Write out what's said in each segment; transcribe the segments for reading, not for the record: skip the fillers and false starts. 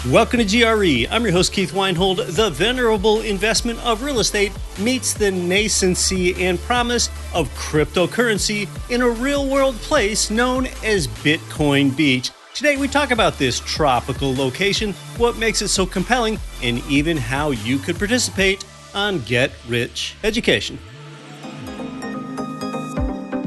Welcome to GRE. I'm your host, Keith Weinhold. The venerable investment of real estate meets the nascency and promise of cryptocurrency in a real-world place known as Bitcoin Beach. Today, we talk about this tropical location, what makes it so compelling, and even how you could participate on Get Rich Education.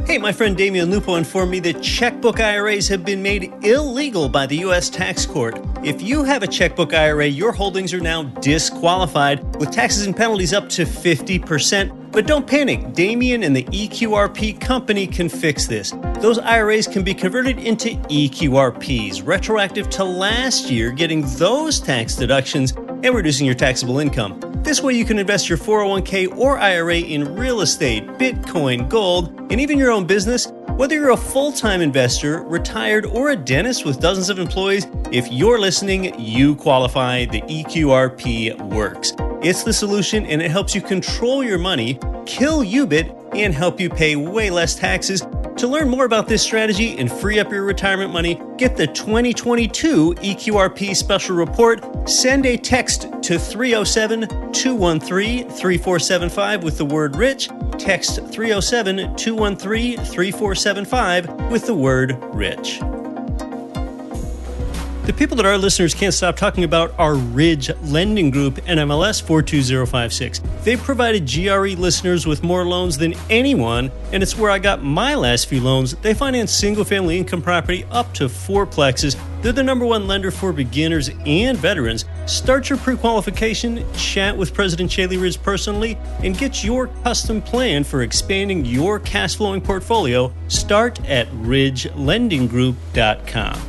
Hey, my friend Damian Lupo informed me that checkbook IRAs have been made illegal by the U.S. tax court. If you have a checkbook IRA, your holdings are now disqualified with taxes and penalties up to 50%. But don't panic. Damian and the EQRP company can fix this. Those IRAs can be converted into EQRPs, retroactive to last year, getting those tax deductions and reducing your taxable income. This way you can invest your 401k or IRA in real estate, Bitcoin, gold, and even your own business. Whether you're a full-time investor, retired, or a dentist with dozens of employees, if you're listening, you qualify. The EQRP works. It's the solution, and it helps you control your money, kill UBIT, and help you pay way less taxes. To learn more about this strategy and free up your retirement money, get the 2022 EQRP Special Report. Send a text to 307-213-3475 with the word RICH. Text 307-213-3475 with the word RICH. The people that our listeners can't stop talking about are Ridge Lending Group, NMLS 42056. They've provided GRE listeners with more loans than anyone, and it's where I got my last few loans. They finance single-family income property up to 4plexes. They're the number one lender for beginners and veterans. Start your pre-qualification, chat with President Chaley Ridge personally, and get your custom plan for expanding your cash-flowing portfolio. Start at ridgelendinggroup.com.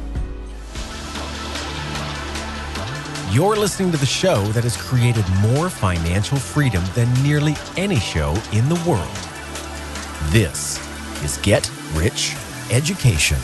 You're listening to the show that has created more financial freedom than nearly any show in the world. This is Get Rich Education.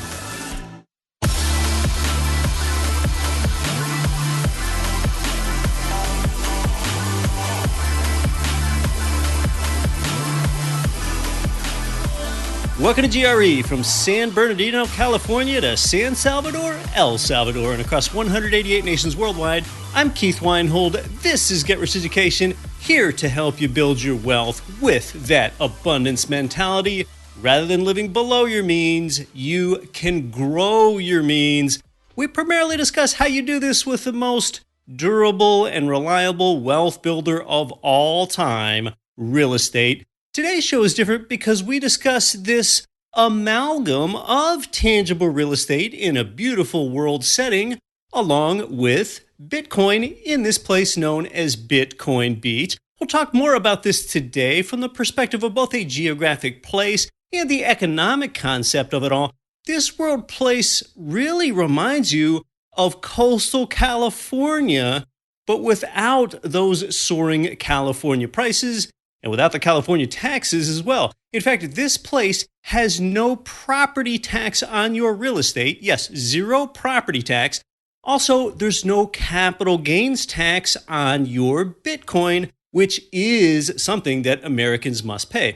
Welcome to GRE, from San Bernardino, California to San Salvador, El Salvador, and across 188 nations worldwide. I'm Keith Weinhold. This is Get Rich Education, here to help you build your wealth with that abundance mentality. Rather than living below your means, you can grow your means. We primarily discuss how you do this with the most durable and reliable wealth builder of all time, real estate. Today's show is different because we discuss this amalgam of tangible real estate in a beautiful world setting, along with Bitcoin in this place known as Bitcoin Beach. We'll talk more about this today from the perspective of both a geographic place and the economic concept of it all. This world place really reminds you of coastal California, but without those soaring California prices and without the California taxes as well. In fact, this place has no property tax on your real estate. Yes, zero property tax. Also, there's no capital gains tax on your Bitcoin, which is something that Americans must pay.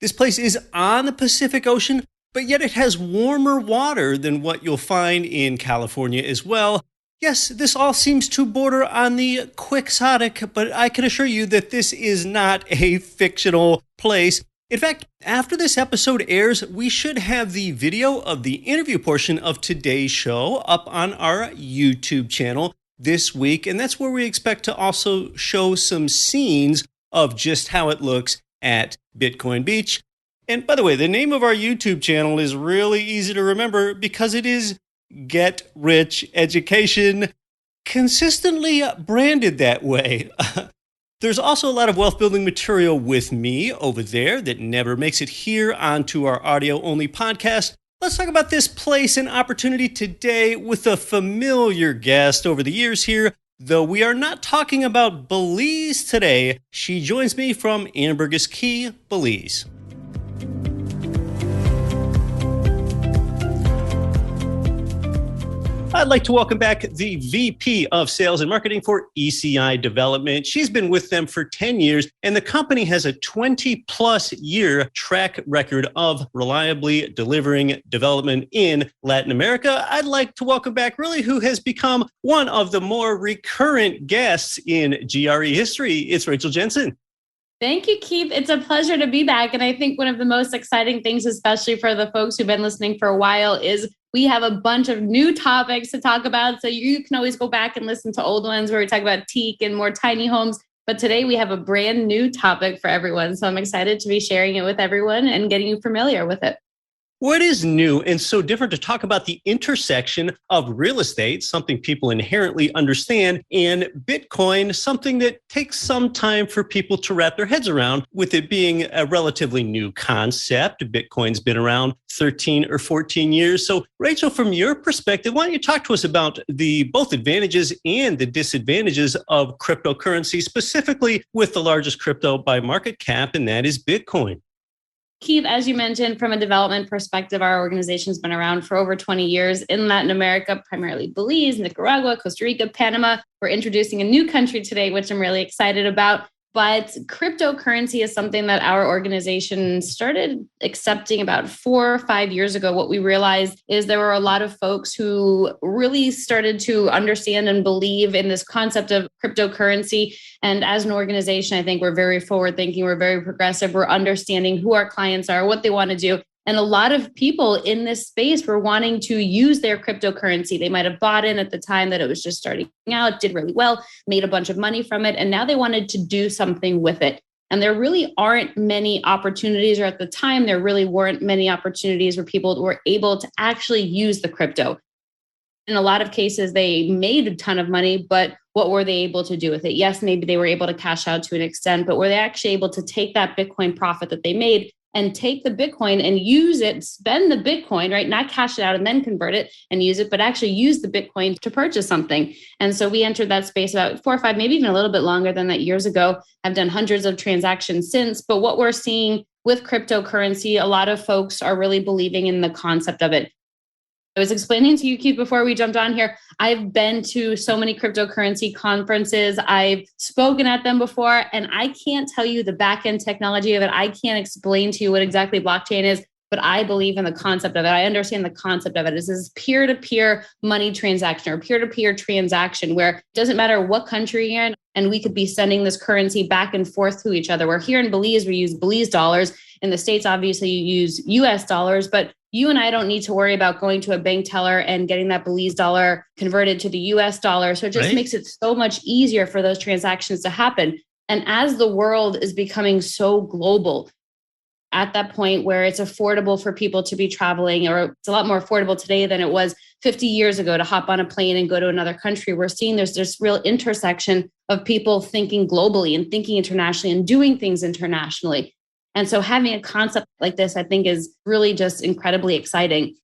This place is on the Pacific Ocean, but yet it has warmer water than what you'll find in California as well. Yes, this all seems to border on the quixotic, but I can assure you that this is not a fictional place. In fact, after this episode airs, we should have the video of the interview portion of today's show up on our YouTube channel this week, and that's where we expect to also show some scenes of just how it looks at Bitcoin Beach. And by the way, the name of our YouTube channel is really easy to remember because it is Get Rich Education, consistently branded that way. There's also a lot of wealth building material with me over there that never makes it here onto our audio only podcast. Let's talk about this place and opportunity today with a familiar guest over the years here, though we are not talking about Belize today. She joins me from Ambergris Caye, Belize. I'd like to welcome back the VP of Sales and Marketing for ECI Development. She's been with them for 10 years, and the company has a 20-plus year track record of reliably delivering development in Latin America. I'd like to welcome back really who has become one of the more recurrent guests in GRE history. It's Rachel Jensen. Thank you, Keith. It's a pleasure to be back. And I think one of the most exciting things, especially for the folks who've been listening for a while, is we have a bunch of new topics to talk about. So you can always go back and listen to old ones where we talk about teak and more tiny homes. But today we have a brand new topic for everyone. So I'm excited to be sharing it with everyone and getting you familiar with it. What is new and so different to talk about the intersection of real estate, something people inherently understand, and Bitcoin, something that takes some time for people to wrap their heads around, with it being a relatively new concept. Bitcoin's been around 13 or 14 years. So, Rachel, from your perspective, why don't you talk to us about the both advantages and the disadvantages of cryptocurrency, specifically with the largest crypto by market cap, and that is Bitcoin? Keith, as you mentioned, from a development perspective, our organization's been around for over 20 years in Latin America, primarily Belize, Nicaragua, Costa Rica, Panama. We're introducing a new country today, which I'm really excited about. But cryptocurrency is something that our organization started accepting about 4 or 5 years ago. What we realized is there were a lot of folks who really started to understand and believe in this concept of cryptocurrency. And as an organization, I think we're very forward thinking, we're very progressive, we're understanding who our clients are, what they want to do. And a lot of people in this space were wanting to use their cryptocurrency. They might have bought in at the time that it was just starting out, did really well, made a bunch of money from it, and now they wanted to do something with it. And there really aren't many opportunities, or at the time, there really weren't many opportunities where people were able to actually use the crypto. In a lot of cases, they made a ton of money, but what were they able to do with it? Yes, maybe they were able to cash out to an extent, but were they actually able to take that Bitcoin profit that they made and take the Bitcoin and use it, spend the Bitcoin, right? Not cash it out and then convert it and use it, but actually use the Bitcoin to purchase something. And so we entered that space about 4 or 5, maybe even a little bit longer than that years ago. I've done hundreds of transactions since, but what we're seeing with cryptocurrency, a lot of folks are really believing in the concept of it. I was explaining to you, Keith, before we jumped on here, I've been to so many cryptocurrency conferences. I've spoken at them before, and I can't tell you the back-end technology of it. I can't explain to you what exactly blockchain is, but I believe in the concept of it. I understand the concept of it. This is peer-to-peer money transaction or peer-to-peer transaction where it doesn't matter what country you're in, and we could be sending this currency back and forth to each other. Where here in Belize, we use Belize dollars. In the States, obviously, you use US dollars, but you and I don't need to worry about going to a bank teller and getting that Belize dollar converted to the US dollar. So it just makes it so much easier for those transactions to happen. And as the world is becoming so global, at that point where it's affordable for people to be traveling, or it's a lot more affordable today than it was 50 years ago to hop on a plane and go to another country, we're seeing there's this real intersection of people thinking globally and thinking internationally and doing things internationally. And so having a concept like this, I think, is really just incredibly exciting.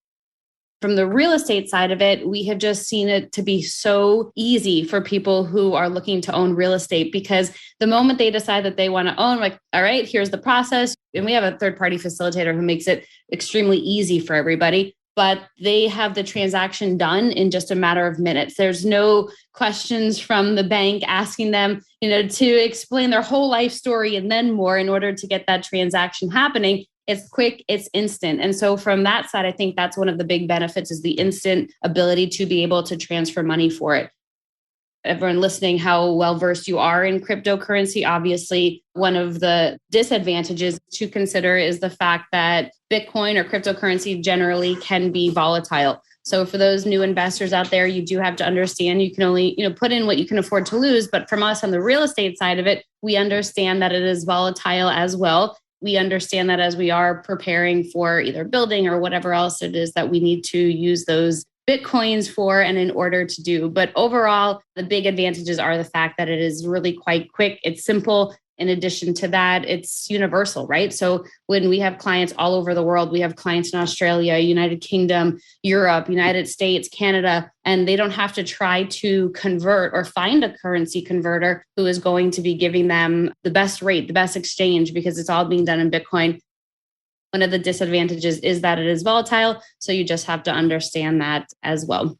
From the real estate side of it, we have just seen it to be so easy for people who are looking to own real estate, because the moment they decide that they want to own, like, all right, here's the process. And we have a third-party facilitator who makes it extremely easy for everybody, but they have the transaction done in just a matter of minutes. There's no questions from the bank asking them, to explain their whole life story and then more in order to get that transaction happening. It's quick, it's instant. And so from that side, I think that's one of the big benefits, is the instant ability to be able to transfer money for it. Everyone listening, how well-versed you are in cryptocurrency. Obviously, one of the disadvantages to consider is the fact that Bitcoin or cryptocurrency generally can be volatile. So for those new investors out there, you do have to understand you can only, put in what you can afford to lose. But from us on the real estate side of it, we understand that it is volatile as well. We understand that as we are preparing for either building or whatever else it is that we need to use those Bitcoins for and in order to do. But overall, the big advantages are the fact that it is really quite quick. It's simple. In addition to that, it's universal, right? So when we have clients all over the world, we have clients in Australia, United Kingdom, Europe, United States, Canada, and they don't have to try to convert or find a currency converter who is going to be giving them the best rate, the best exchange, because it's all being done in Bitcoin. One of the disadvantages is that it is volatile. So you just have to understand that as well.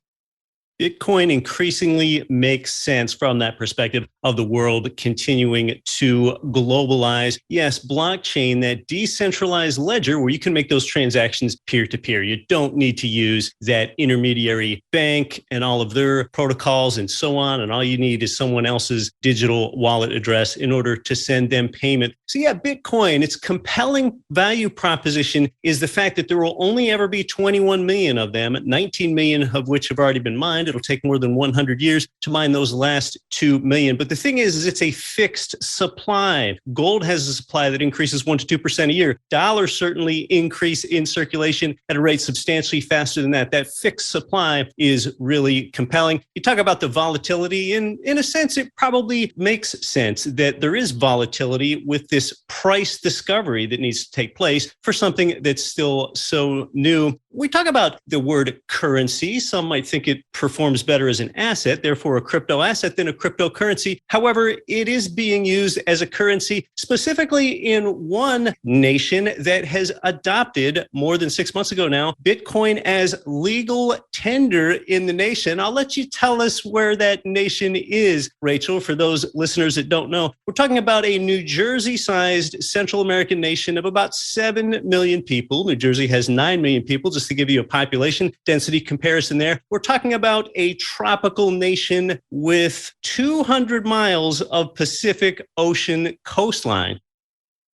Bitcoin increasingly makes sense from that perspective of the world continuing to globalize. Yes, blockchain, that decentralized ledger where you can make those transactions peer-to-peer. You don't need to use that intermediary bank and all of their protocols and so on. And all you need is someone else's digital wallet address in order to send them payment. So yeah, Bitcoin, its compelling value proposition is the fact that there will only ever be 21 million of them, 19 million of which have already been mined. It'll take more than 100 years to mine those last 2 million. But the thing is it's a fixed supply. Gold has a supply that increases 1 to 2% a year. Dollars certainly increase in circulation at a rate substantially faster than that. That fixed supply is really compelling. You talk about the volatility, and in a sense, it probably makes sense that there is volatility with this price discovery that needs to take place for something that's still so new. We talk about the word currency. Some might think it performs better as an asset, therefore a crypto asset than a cryptocurrency. However, it is being used as a currency specifically in one nation that has adopted more than 6 months ago now, Bitcoin as legal tender in the nation. I'll let you tell us where that nation is, Rachel, for those listeners that don't know. We're talking about a New Jersey-sized Central American nation of about 7 million people. New Jersey has 9 million people, just to give you a population density comparison there. We're talking about a tropical nation with 200 miles of Pacific Ocean coastline.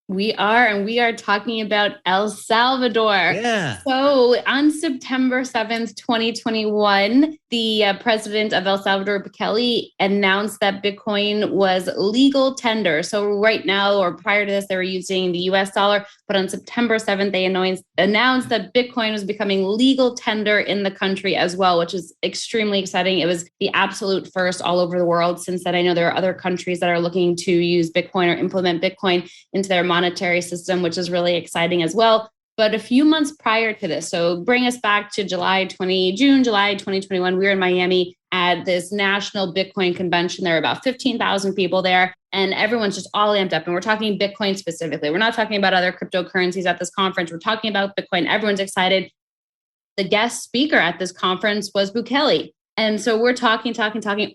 We are talking about El Salvador. Yeah. So on September 7th, 2021, the president of El Salvador, Bukele, announced that Bitcoin was legal tender. So right now, or prior to this, they were using the US dollar. But on September 7th, they announced that Bitcoin was becoming legal tender in the country as well, which is extremely exciting. It was the absolute first all over the world. Since then, I know there are other countries that are looking to use Bitcoin or implement Bitcoin into their monetary system, which is really exciting as well. But a few months prior to this, so bring us back to July 2021, we were in Miami at this national Bitcoin convention. There were about 15,000 people there, and everyone's just all amped up. And we're talking Bitcoin specifically. We're not talking about other cryptocurrencies at this conference. We're talking about Bitcoin. Everyone's excited. The guest speaker at this conference was Bukele. And so we're talking.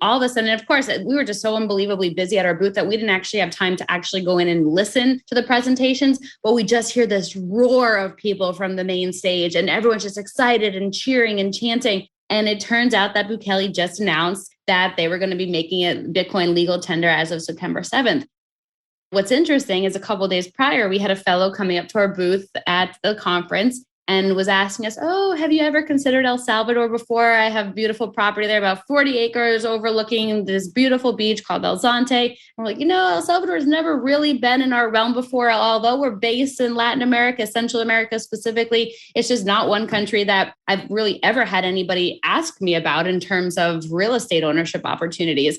All of a sudden, and of course, we were just so unbelievably busy at our booth that we didn't actually have time to actually go in and listen to the presentations. But we just hear this roar of people from the main stage, and everyone's just excited and cheering and chanting. And it turns out that Bukele just announced that they were going to be making it Bitcoin legal tender as of September 7th. What's interesting is a couple of days prior, we had a fellow coming up to our booth at the conference and was asking us, oh, have you ever considered El Salvador before? I have beautiful property there, about 40 acres overlooking this beautiful beach called El Zante. And we're like, El Salvador has never really been in our realm before. Although we're based in Latin America, Central America specifically, it's just not one country that I've really ever had anybody ask me about in terms of real estate ownership opportunities.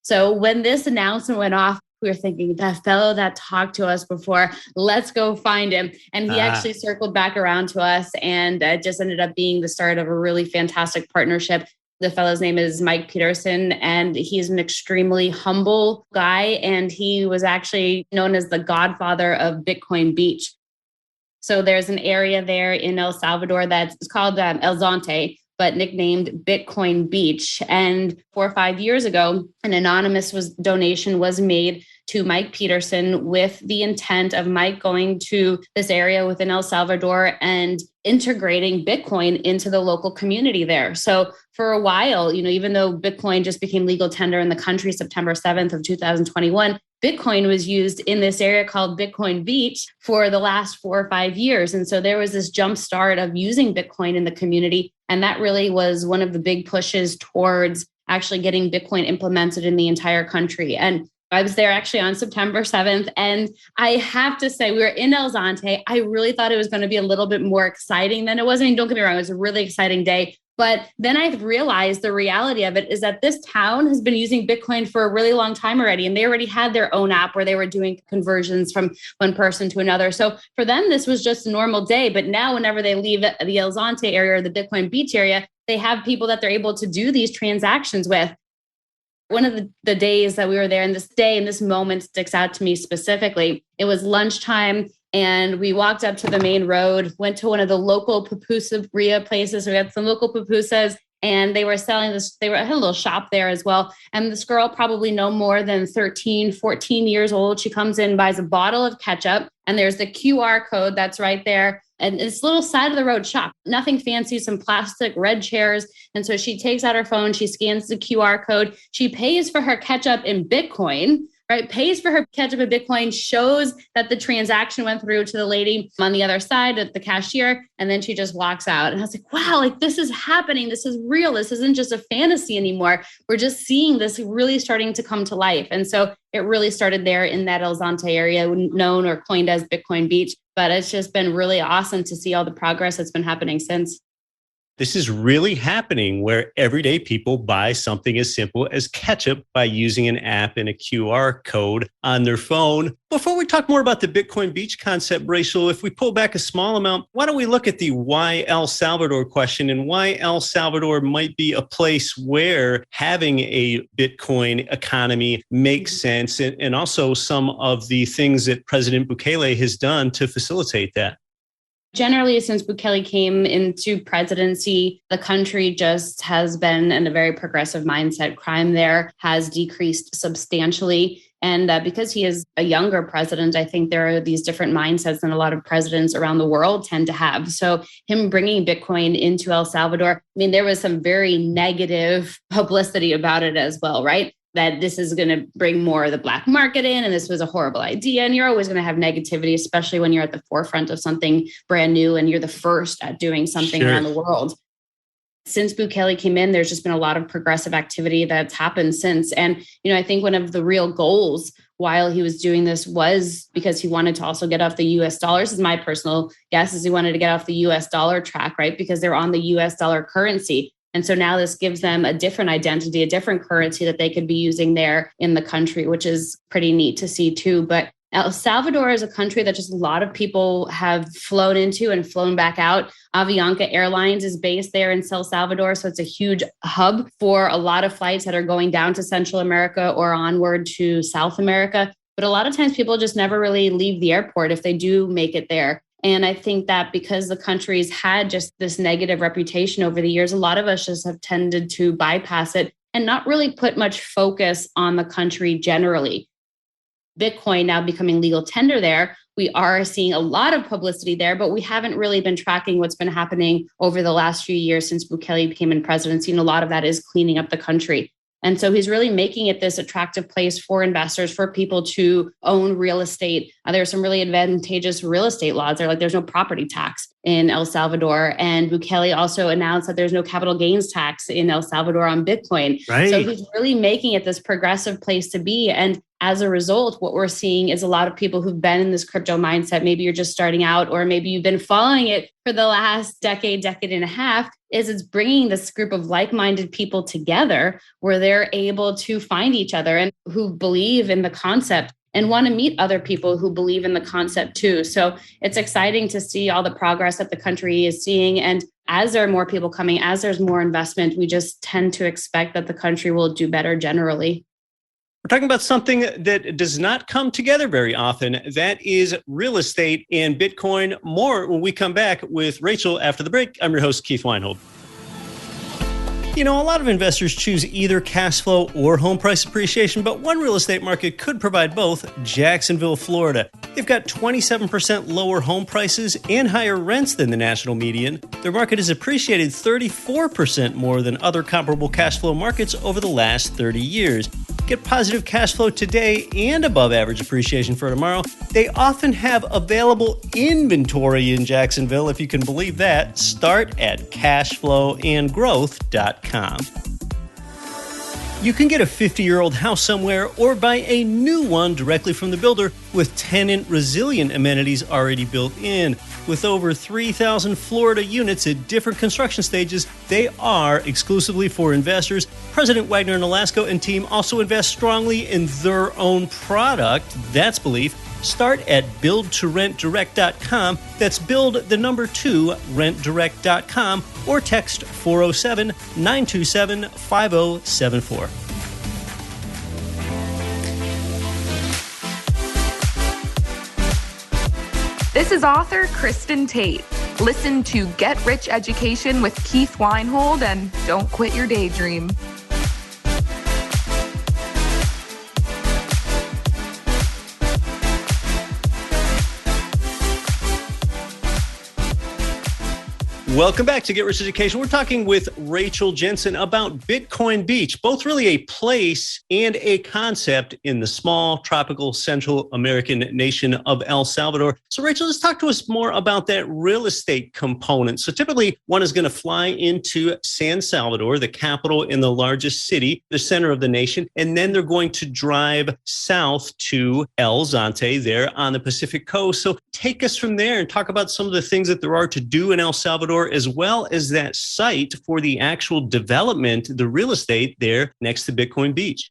So when this announcement went off, we were thinking, that fellow that talked to us before, let's go find him. And he actually circled back around to us, and just ended up being the start of a really fantastic partnership. The fellow's name is Mike Peterson, and he's an extremely humble guy. And he was actually known as the godfather of Bitcoin Beach. So there's an area there in El Salvador that's called El Zante, but nicknamed Bitcoin Beach. And 4 or 5 years ago, an anonymous donation was made to Mike Peterson with the intent of Mike going to this area within El Salvador and integrating Bitcoin into the local community there. So for a while, even though Bitcoin just became legal tender in the country September 7th of 2021, Bitcoin was used in this area called Bitcoin Beach for the last 4 or 5 years. And so there was this jump start of using Bitcoin in the community. And that really was one of the big pushes towards actually getting Bitcoin implemented in the entire country. And I was there actually on September 7th. And I have to say, we were in El Zante. I really thought it was going to be a little bit more exciting than it was. I mean, don't get me wrong, it was a really exciting day. But then I realized the reality of it is that this town has been using Bitcoin for a really long time already. And they already had their own app where they were doing conversions from one person to another. So for them, this was just a normal day. But now whenever they leave the El Zante area or the Bitcoin Beach area, they have people that they're able to do these transactions with. One of the days that we were there, and this moment sticks out to me specifically. It was lunchtime, and we walked up to the main road, went to one of the local pupuseria places. We had some local pupusas, And they were selling this, had a little shop there as well. And this girl, probably no more than 13, 14 years old, she comes in, buys a bottle of ketchup, and there's the QR code that's right there. And it's a little side of the road shop, nothing fancy, some plastic red chairs. And so she takes out her phone, she scans the QR code, she pays for her ketchup in Bitcoin, right? Pays for her ketchup in Bitcoin, shows that the transaction went through to the lady on the other side at the cashier. And then she just walks out. And I was like, wow, like this is happening. This is real. This isn't just a fantasy anymore. We're just seeing this really starting to come to life. And so it really started there in that El Zonte area, known or coined as Bitcoin Beach. But it's just been really awesome to see all the progress that's been happening since. This is really happening where everyday people buy something as simple as ketchup by using an app and a QR code on their phone. Before we talk more about the Bitcoin Beach concept, Rachel, if we pull back a small amount, why don't we look at the why El Salvador question and why El Salvador might be a place where having a Bitcoin economy makes sense, and also some of the things that President Bukele has done to facilitate that. Generally, since Bukele came into presidency, the country just has been in a very progressive mindset. Crime there has decreased substantially. And because he is a younger president, I think there are these different mindsets than a lot of presidents around the world tend to have. So him bringing Bitcoin into El Salvador, I mean, there was some very negative publicity about it as well, right? That this is going to bring more of the black market in, and this was a horrible idea. And you're always going to have negativity, especially when you're at the forefront of something brand new and you're the first at doing something around the world. Since Bukele came in, there's just been a lot of progressive activity that's happened since. And, I think one of the real goals while he was doing this was because he wanted to also get off the US dollars, is my personal guess, is he wanted to get off the US dollar track, right? Because they're on the US dollar currency. And so now this gives them a different identity, a different currency that they could be using there in the country, which is pretty neat to see too. But El Salvador is a country that just a lot of people have flown into and flown back out. Avianca Airlines is based there in El Salvador. So it's a huge hub for a lot of flights that are going down to Central America or onward to South America. But a lot of times people just never really leave the airport if they do make it there. And I think that because the country's had just this negative reputation over the years, a lot of us just have tended to bypass it and not really put much focus on the country generally. Bitcoin now becoming legal tender there, we are seeing a lot of publicity there, but we haven't really been tracking what's been happening over the last few years since Bukele became in presidency. And a lot of that is cleaning up the country. And so he's really making it this attractive place for investors, for people to own real estate. There are some really advantageous real estate laws. There's no property tax in El Salvador. And Bukele also announced that there's no capital gains tax in El Salvador on Bitcoin. Right. So he's really making it this progressive place to be. And as a result, what we're seeing is a lot of people who've been in this crypto mindset, maybe you're just starting out, or maybe you've been following it for the last decade and a half, is it's bringing this group of like-minded people together where they're able to find each other and who believe in the concept and want to meet other people who believe in the concept too. So it's exciting to see all the progress that the country is seeing. And as there are more people coming, as there's more investment, we just tend to expect that the country will do better generally. We're talking about something that does not come together very often. That is real estate and Bitcoin. More when we come back with Rachel after the break. I'm your host, Keith Weinhold. A lot of investors choose either cash flow or home price appreciation, but one real estate market could provide both: Jacksonville, Florida. They've got 27% lower home prices and higher rents than the national median. Their market has appreciated 34% more than other comparable cash flow markets over the last 30 years. Get positive cash flow today and above average appreciation for tomorrow. They often have available inventory in Jacksonville, if you can believe that. Start at cashflowandgrowth.com. You can get a 50-year-old house somewhere or buy a new one directly from the builder with tenant resilient amenities already built in. With over 3,000 Florida units at different construction stages, they are exclusively for investors. President Wagner Nolasco and team also invest strongly in their own product. That's belief. Start at buildtorentdirect.com. That's build the number 2 rentdirect.com or text 407-927-5074. This is author Kristen Tate. Listen to Get Rich Education with Keith Weinhold and don't quit your daydream. Welcome back to Get Rich Education. We're talking with Rachel Jensen about Bitcoin Beach, both really a place and a concept in the small, tropical, Central American nation of El Salvador. So Rachel, let's talk to us more about that real estate component. So typically one is going to fly into San Salvador, the capital in the largest city, the center of the nation, and then they're going to drive south to El Zante there on the Pacific coast. So take us from there and talk about some of the things that there are to do in El Salvador, as well as that site for the actual development, the real estate there next to Bitcoin Beach.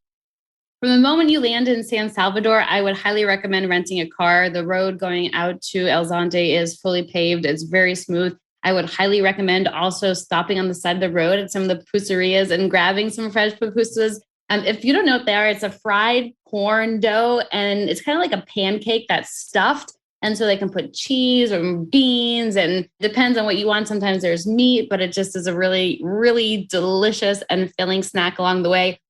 From the moment you land in San Salvador, I would highly recommend renting a car. The road going out to El Zante is fully paved. It's very smooth. I would highly recommend also stopping on the side of the road at some of the pupuserias and grabbing some fresh pupusas. If you don't know what they are, it's a fried corn dough, and it's kind of like a pancake that's stuffed. And so they can put cheese or beans, and depends on what you want. Sometimes there's meat, but it just is a really, really delicious and filling snack along the way.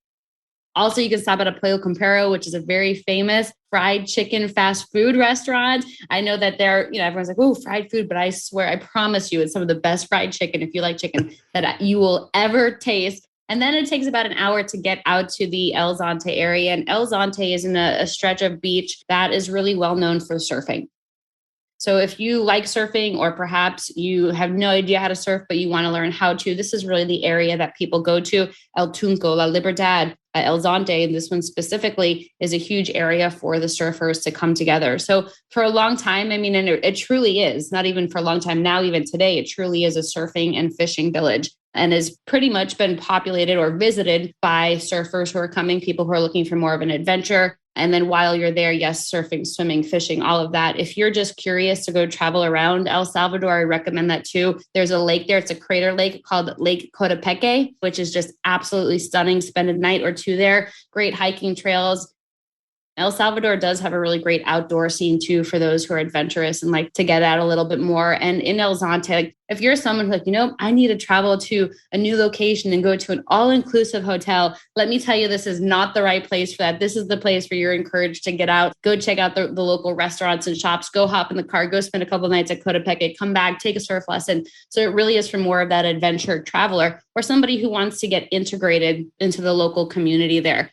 Also, you can stop at a Pollo Campero, which is a very famous fried chicken fast food restaurant. I know that everyone's like, oh, fried food, but I swear, I promise you, it's some of the best fried chicken, if you like chicken, that you will ever taste. And then it takes about an hour to get out to the El Zante area. And El Zante is in a stretch of beach that is really well known for surfing. So if you like surfing, or perhaps you have no idea how to surf, but you want to learn how to, this is really the area that people go to. El Tunco, La Libertad, El Zante, and this one specifically is a huge area for the surfers to come together. So for a long time, and it truly is, not even for a long time now, even today, it truly is a surfing and fishing village, and has pretty much been populated or visited by surfers who are coming, people who are looking for more of an adventure. And then while you're there, yes, surfing, swimming, fishing, all of that. If you're just curious to go travel around El Salvador, I recommend that too. There's a lake there. It's a crater lake called Lake Cotopeque, which is just absolutely stunning. Spend a night or two there. Great hiking trails. El Salvador does have a really great outdoor scene too for those who are adventurous and like to get out a little bit more. And in El Zante, if you're someone who's like, I need to travel to a new location and go to an all-inclusive hotel, let me tell you, this is not the right place for that. This is the place where you're encouraged to get out, go check out the local restaurants and shops, go hop in the car, go spend a couple of nights at Cotopeque, come back, take a surf lesson. So it really is for more of that adventure traveler or somebody who wants to get integrated into the local community there.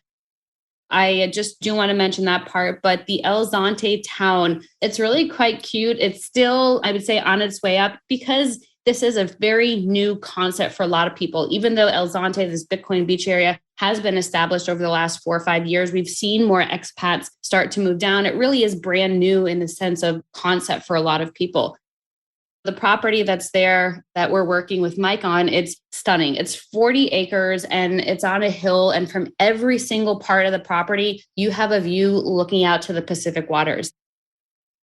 I just do want to mention that part, but the El Zante town, it's really quite cute. It's still, I would say, on its way up because this is a very new concept for a lot of people. Even though El Zante, this Bitcoin Beach area, has been established over the last 4 or 5 years, we've seen more expats start to move down. It really is brand new in the sense of concept for a lot of people. The property that's there that we're working with Mike on, it's stunning. It's 40 acres and it's on a hill. And from every single part of the property, you have a view looking out to the Pacific waters.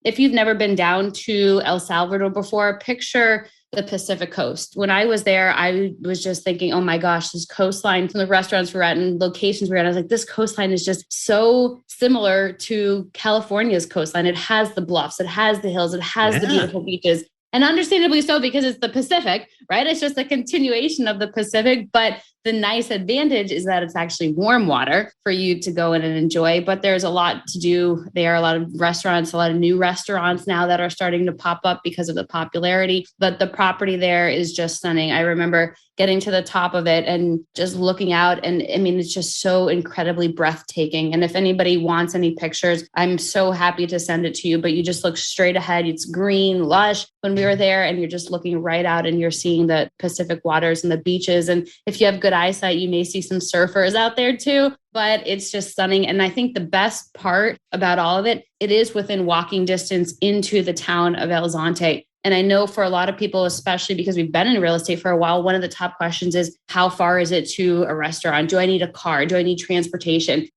If you've never been down to El Salvador before, picture the Pacific coast. When I was there, I was just thinking, oh my gosh, this coastline from the restaurants we're at and locations we're at, I was like, this coastline is just so similar to California's coastline. It has the bluffs, it has the hills, it has the beautiful beaches. And understandably so, because it's the Pacific, right? It's just a continuation of the Pacific. But the nice advantage is that it's actually warm water for you to go in and enjoy. But there's a lot to do there. A lot of restaurants, a lot of new restaurants now that are starting to pop up because of the popularity. But the property there is just stunning. I remember getting to the top of it and just looking out. And it's just so incredibly breathtaking. And if anybody wants any pictures, I'm so happy to send it to you. But you just look straight ahead. It's green, lush when we were there. And you're just looking right out and you're seeing the Pacific waters and the beaches. And if you have good eyesight, you may see some surfers out there too. But it's just stunning. And I think the best part about all of it, it is within walking distance into the town of El Zante. And I know for a lot of people, especially because we've been in real estate for a while, one of the top questions is, how far is it to a restaurant? Do I need a car? Do I need transportation?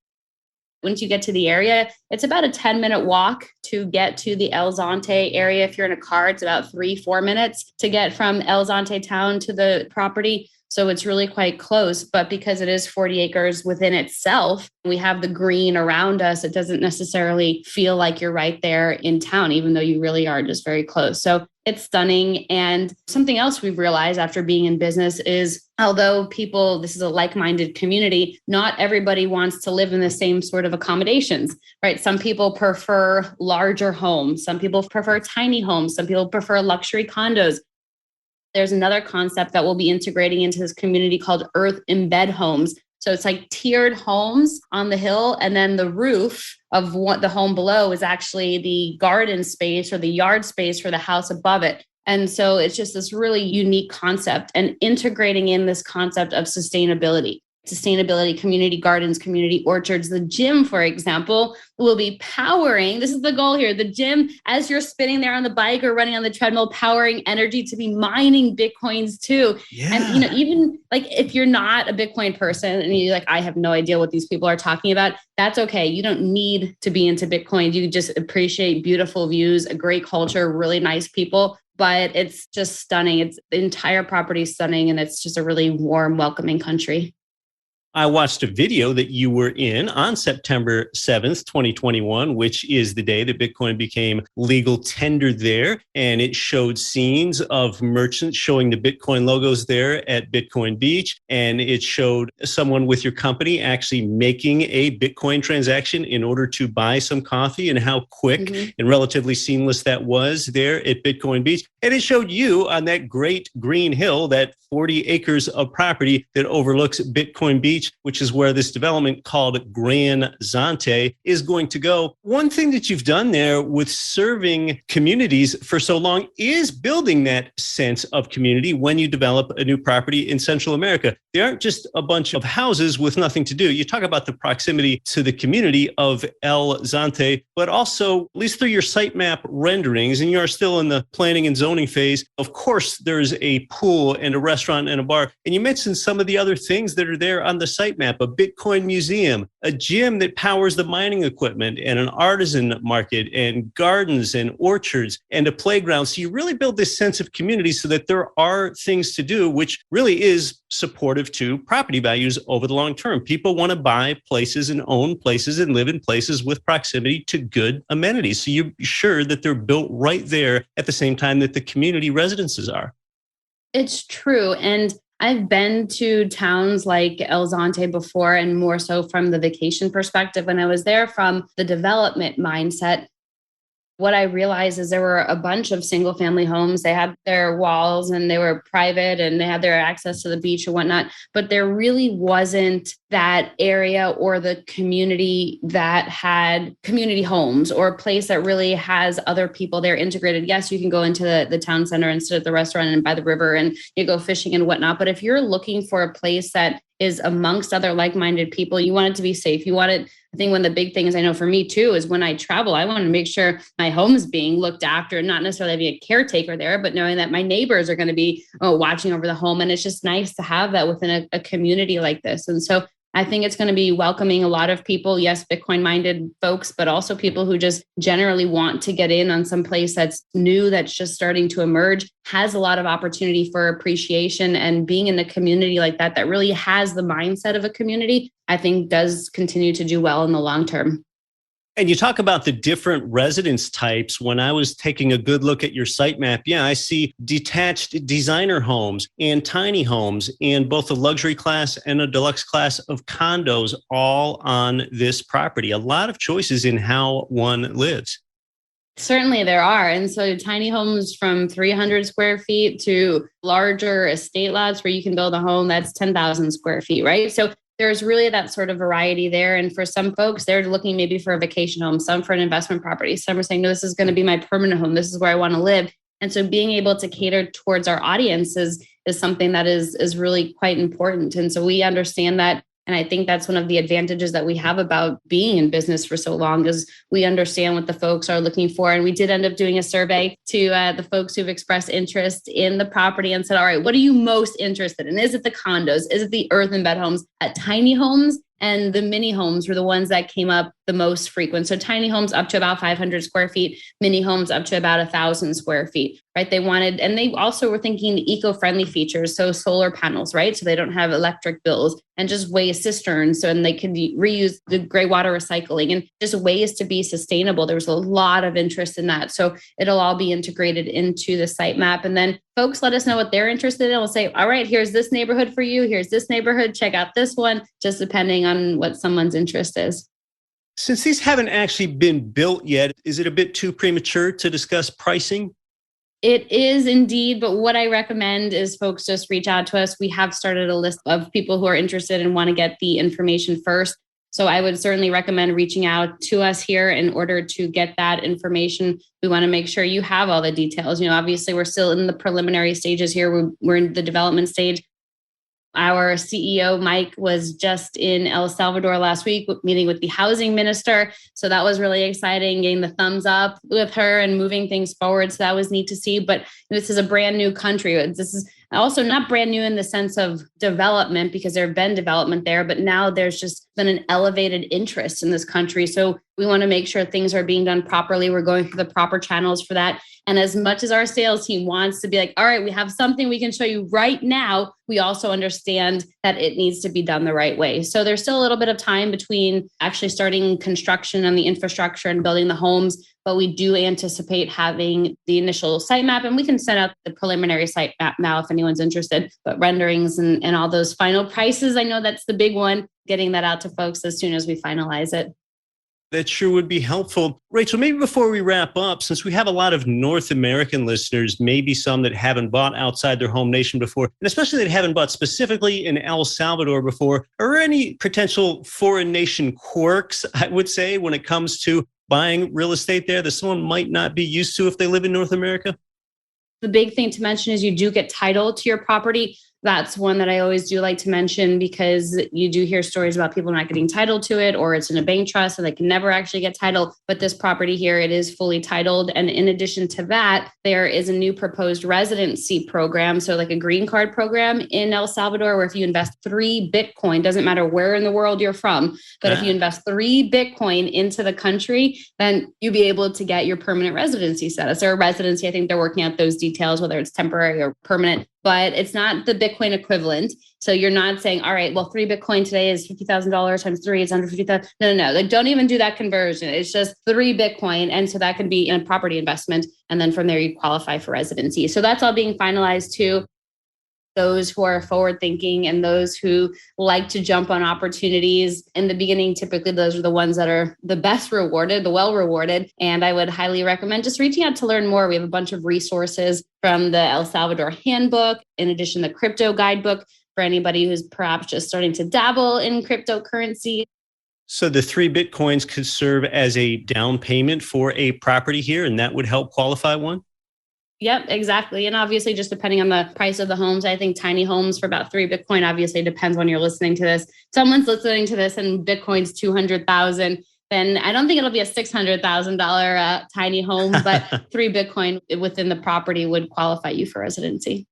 Once you get to the area, it's about a 10-minute walk to get to the El Zante area. If you're in a car, it's about 3-4 minutes to get from El Zante town to the property. So it's really quite close, but because it is 40 acres within itself, we have the green around us. It doesn't necessarily feel like you're right there in town, even though you really are just very close. So it's stunning. And something else we've realized after being in business is, although this is a like-minded community, not everybody wants to live in the same sort of accommodations, right? Some people prefer larger homes. Some people prefer tiny homes. Some people prefer luxury condos. There's another concept that we'll be integrating into this community called Embed homes. So it's like tiered homes on the hill, and then the roof of what the home below is actually the garden space or the yard space for the house above it. And so it's just this really unique concept, and integrating in this concept of sustainability, community gardens, community orchards. The gym, for example, will be powering, this is the goal here, the gym, as you're spinning there on the bike or running on the treadmill, powering energy to be mining Bitcoins too. Yeah. And, even like if you're not a Bitcoin person and you're like, I have no idea what these people are talking about, that's okay. You don't need to be into Bitcoin. You just appreciate beautiful views, a great culture, really nice people. But it's just stunning. The entire property is stunning, and it's just a really warm, welcoming country. I watched a video that you were in on September 7th, 2021, which is the day that Bitcoin became legal tender there. And it showed scenes of merchants showing the Bitcoin logos there at Bitcoin Beach. And it showed someone with your company actually making a Bitcoin transaction in order to buy some coffee, and how quick and relatively seamless that was there at Bitcoin Beach. And it showed you on that great green hill, that 40 acres of property that overlooks Bitcoin Beach, which is where this development called Residency is going to go. One thing that you've done there with serving communities for so long is building that sense of community when you develop a new property in Central America. They aren't just a bunch of houses with nothing to do. You talk about the proximity to the community of El Zante, but also, at least through your sitemap renderings, and you are still in the planning and zoning phase, of course, there's a pool and a restaurant and a bar. And you mentioned some of the other things that are there on the sitemap: a Bitcoin museum, a gym that powers the mining equipment, and an artisan market, and gardens and orchards, and a playground. So you really build this sense of community so that there are things to do, which really is supportive to property values over the long term. People want to buy places and own places and live in places with proximity to good amenities. So you're sure that they're built right there at the same time that the community residences are. It's true. And I've been to towns like El Zante before, and more so from the vacation perspective. When I was there from the development mindset, what I realized is there were a bunch of single family homes. They had their walls and they were private and they had their access to the beach and whatnot, but there really wasn't that area or the community that had community homes, or a place that really has other people there integrated. Yes, you can go into the town center and sit at the restaurant and by the river and you go fishing and whatnot. But if you're looking for a place that is amongst other like-minded people, you want it to be safe. You want it. I think one of the big things I know for me too is when I travel, I want to make sure my home is being looked after, not necessarily having a caretaker there, but knowing that my neighbors are going to be watching over the home. And it's just nice to have that within a community like this. And so I think it's going to be welcoming a lot of people, yes, Bitcoin-minded folks, but also people who just generally want to get in on some place that's new, that's just starting to emerge, has a lot of opportunity for appreciation. And being in a community like that, that really has the mindset of a community, I think does continue to do well in the long term. And you talk about the different residence types. When I was taking a good look at your sitemap, I see detached designer homes and tiny homes, and both a luxury class and a deluxe class of condos all on this property. A lot of choices in how one lives. Certainly there are. And so tiny homes from 300 square feet to larger estate lots where you can build a home that's 10,000 square feet, right? So there's really that sort of variety there. And for some folks, they're looking maybe for a vacation home, some for an investment property. Some are saying, no, this is going to be my permanent home. This is where I want to live. And so being able to cater towards our audience is something that is really quite important. And so we understand that. And I think that's one of the advantages that we have about being in business for so long, is we understand what the folks are looking for. And we did end up doing a survey to the folks who've expressed interest in the property and said, all right, what are you most interested in? Is it the condos? Is it the earth embed homes? Tiny homes And the mini homes were the ones that came up the most frequent. So tiny homes up to about 500 square feet, mini homes up to about 1,000 square feet, right? And they also were thinking the eco-friendly features. So solar panels, right? So they don't have electric bills, and just waste cisterns. And they can reuse the gray water recycling and just ways to be sustainable. There was a lot of interest in that. So it'll all be integrated into the site map. And then folks let us know what they're interested in. We'll say, all right, here's this neighborhood for you. Here's this neighborhood. Check out this one, just depending on what someone's interest is. Since these haven't actually been built yet, is it a bit too premature to discuss pricing? It is indeed, but what I recommend is folks just reach out to us. We have started a list of people who are interested and want to get the information first. So I would certainly recommend reaching out to us here in order to get that information. We want to make sure you have all the details. Obviously we're still in the preliminary stages here. We're in the development stage. Our CEO, Mike, was just in El Salvador last week meeting with the housing minister. So that was really exciting, getting the thumbs up with her and moving things forward. So that was neat to see. But this is a brand new country. This is also not brand new in the sense of development, because there have been development there, but now there's just been an elevated interest in this country. So we want to make sure things are being done properly. We're going through the proper channels for that. And as much as our sales team wants to be like, all right, we have something we can show you right now, we also understand that it needs to be done the right way. So there's still a little bit of time between actually starting construction on the infrastructure and building the homes, but we do anticipate having the initial site map, and we can send out the preliminary site map now if anyone's interested, but renderings and all those final prices, I know that's the big one, getting that out to folks as soon as we finalize it. That sure would be helpful. Rachel, maybe before we wrap up, since we have a lot of North American listeners, maybe some that haven't bought outside their home nation before, and especially that haven't bought specifically in El Salvador before, are there any potential foreign nation quirks, I would say, when it comes to buying real estate there that someone might not be used to if they live in North America? The big thing to mention is you do get title to your property. That's one that I always do like to mention, because you do hear stories about people not getting title to it, or it's in a bank trust and they can never actually get title. But this property here, it is fully titled. And in addition to that, there is a new proposed residency program. So like a green card program in El Salvador, where if you invest 3 Bitcoin, doesn't matter where in the world you're from, but if you invest 3 Bitcoin into the country, then you'll be able to get your permanent residency status, or residency. I think they're working out those details, whether it's temporary or permanent. But it's not the Bitcoin equivalent. So you're not saying, all right, well, 3 Bitcoin today is $50,000 times 3 is $150,000. No. Like, don't even do that conversion. It's just 3 Bitcoin. And so that can be in a property investment. And then from there, you qualify for residency. So that's all being finalized too. Those who are forward thinking and those who like to jump on opportunities in the beginning, typically those are the ones that are the best rewarded, the well rewarded. And I would highly recommend just reaching out to learn more. We have a bunch of resources from the El Salvador handbook, in addition to the crypto guidebook for anybody who's perhaps just starting to dabble in cryptocurrency. So the 3 Bitcoins could serve as a down payment for a property here, and that would help qualify one? Yep, exactly. And obviously, just depending on the price of the homes, I think tiny homes for about 3 Bitcoin, obviously depends when you're listening to this. Someone's listening to this and Bitcoin's 200,000, then I don't think it'll be a $600,000 tiny home, but 3 Bitcoin within the property would qualify you for residency.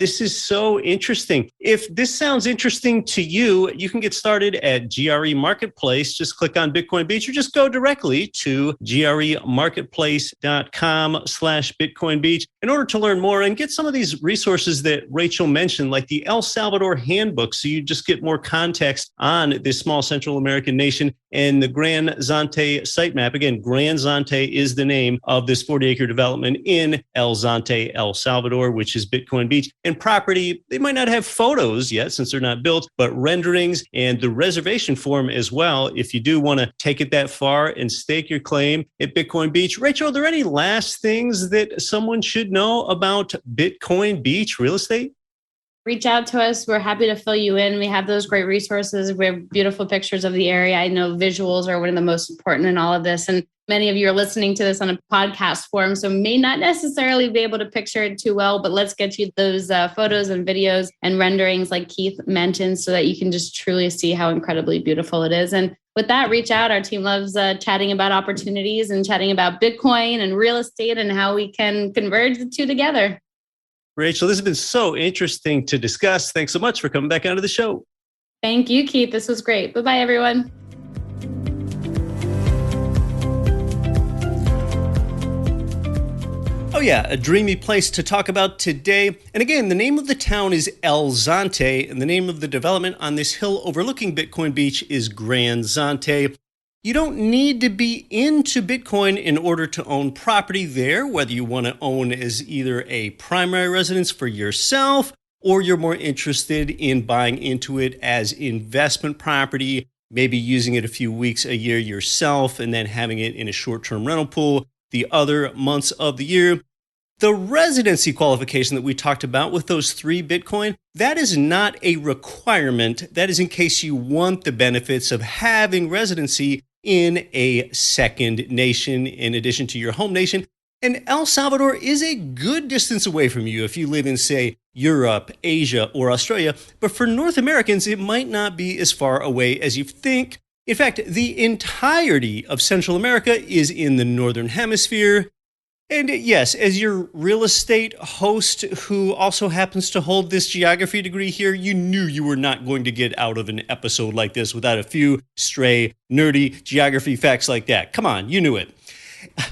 This is so interesting. If this sounds interesting to you, you can get started at GRE Marketplace. Just click on Bitcoin Beach or just go directly to gremarketplace.com/Bitcoin Beach in order to learn more and get some of these resources that Rachel mentioned, like the El Salvador handbook. So you just get more context on this small Central American nation, and the Gran Zante sitemap. Again, Gran Zante is the name of this 40-acre development in El Zante, El Salvador, which is Bitcoin Beach. And property, they might not have photos yet since they're not built, but renderings and the reservation form as well, if you do want to take it that far and stake your claim at Bitcoin Beach. Rachel, are there any last things that someone should know about Bitcoin Beach real estate? Reach out to us. We're happy to fill you in. We have those great resources. We have beautiful pictures of the area. I know visuals are one of the most important in all of this. And many of you are listening to this on a podcast form, so may not necessarily be able to picture it too well, but let's get you those photos and videos and renderings like Keith mentioned so that you can just truly see how incredibly beautiful it is. And with that, reach out. Our team loves chatting about opportunities and chatting about Bitcoin and real estate and how we can converge the two together. Rachel, this has been so interesting to discuss. Thanks so much for coming back onto the show. Thank you, Keith. This was great. Bye-bye, everyone. Oh yeah, a dreamy place to talk about today. And again, the name of the town is El Zonte, and the name of the development on this hill overlooking Bitcoin Beach is Grand Zonte. You don't need to be into Bitcoin in order to own property there, whether you want to own as either a primary residence for yourself or you're more interested in buying into it as investment property, maybe using it a few weeks a year yourself and then having it in a short-term rental pool the other months of the year. The residency qualification that we talked about with those 3 Bitcoin, that is not a requirement. That is in case you want the benefits of having residency in a second nation in addition to your home nation. And El Salvador is a good distance away from you if you live in, say, Europe, Asia, or Australia. But for North Americans, it might not be as far away as you think. In fact, the entirety of Central America is in the Northern Hemisphere. And yes, as your real estate host who also happens to hold this geography degree here, you knew you were not going to get out of an episode like this without a few stray, nerdy geography facts like that. Come on, you knew it.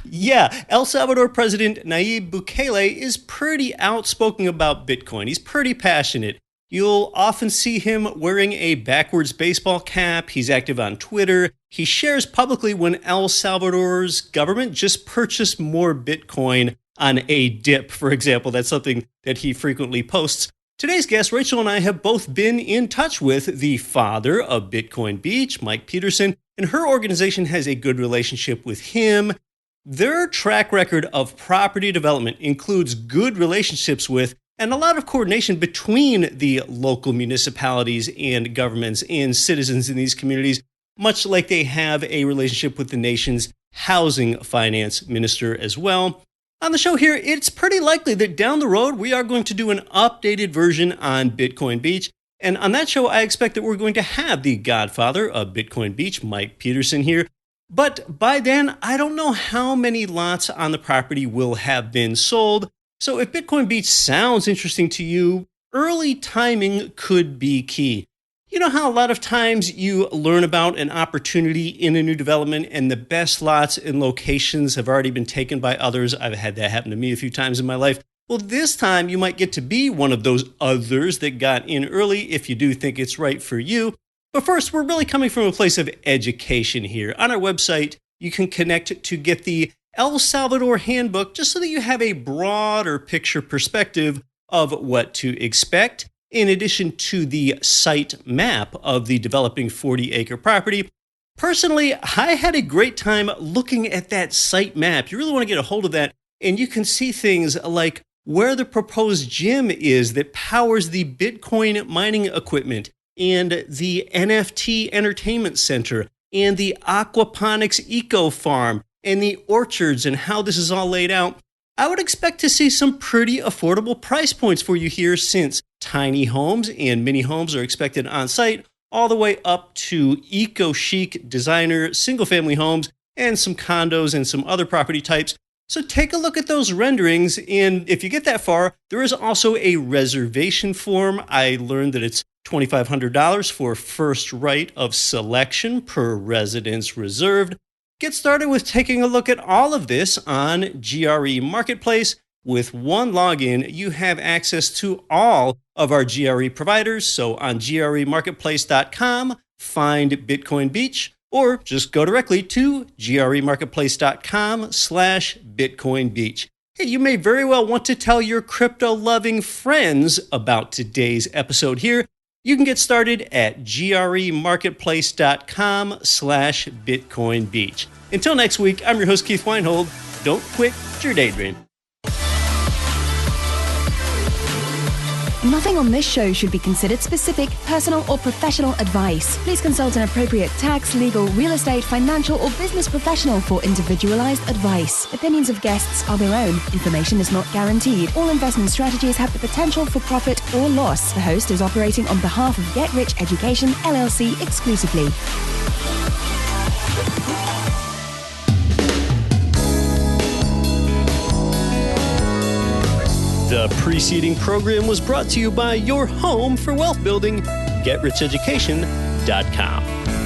Yeah, El Salvador President Nayib Bukele is pretty outspoken about Bitcoin. He's pretty passionate. You'll often see him wearing a backwards baseball cap. He's active on Twitter. He shares publicly when El Salvador's government just purchased more Bitcoin on a dip, for example. That's something that he frequently posts. Today's guest, Rachel, and I have both been in touch with the father of Bitcoin Beach, Mike Peterson, and her organization has a good relationship with him. Their track record of property development includes good relationships with and a lot of coordination between the local municipalities and governments and citizens in these communities, much like they have a relationship with the nation's housing finance minister as well. On the show here, it's pretty likely that down the road, we are going to do an updated version on Bitcoin Beach. And on that show, I expect that we're going to have the godfather of Bitcoin Beach, Mike Peterson, here. But by then, I don't know how many lots on the property will have been sold. So if Bitcoin Beach sounds interesting to you, early timing could be key. You know how a lot of times you learn about an opportunity in a new development and the best lots and locations have already been taken by others? I've had that happen to me a few times in my life. Well, this time you might get to be one of those others that got in early if you do think it's right for you. But first, we're really coming from a place of education here. On our website, you can connect to get the El Salvador Handbook just so that you have a broader picture perspective of what to expect, in addition to the site map of the developing 40-acre property. Personally, I had a great time looking at that site map. You really want to get a hold of that, and you can see things like where the proposed gym is that powers the Bitcoin mining equipment, and the NFT entertainment center, and the aquaponics eco farm, and the orchards, and how this is all laid out. I would expect to see some pretty affordable price points for you here, since tiny homes and mini homes are expected on site, all the way up to eco-chic designer single-family homes and some condos and some other property types. So take a look at those renderings, and if you get that far, there is also a reservation form. I learned that it's $2,500 for first right of selection per residence reserved. Get started with taking a look at all of this on GRE Marketplace. With one login, you have access to all of our GRE providers. So on gremarketplace.com, find Bitcoin Beach, or just go directly to gremarketplace.com/Bitcoin Beach. Hey, you may very well want to tell your crypto-loving friends about today's episode here. You can get started at gremarketplace.com/Bitcoin Beach. Until next week, I'm your host, Keith Weinhold. Don't quit your daydream. Nothing on this show should be considered specific, personal, or professional advice. Please consult an appropriate tax, legal, real estate, financial, or business professional for individualized advice. Opinions of guests are their own. Information is not guaranteed. All investment strategies have the potential for profit or loss. The host is operating on behalf of Get Rich Education, LLC exclusively. The preceding program was brought to you by Your Home for Wealth Building. GetRichEducation.com.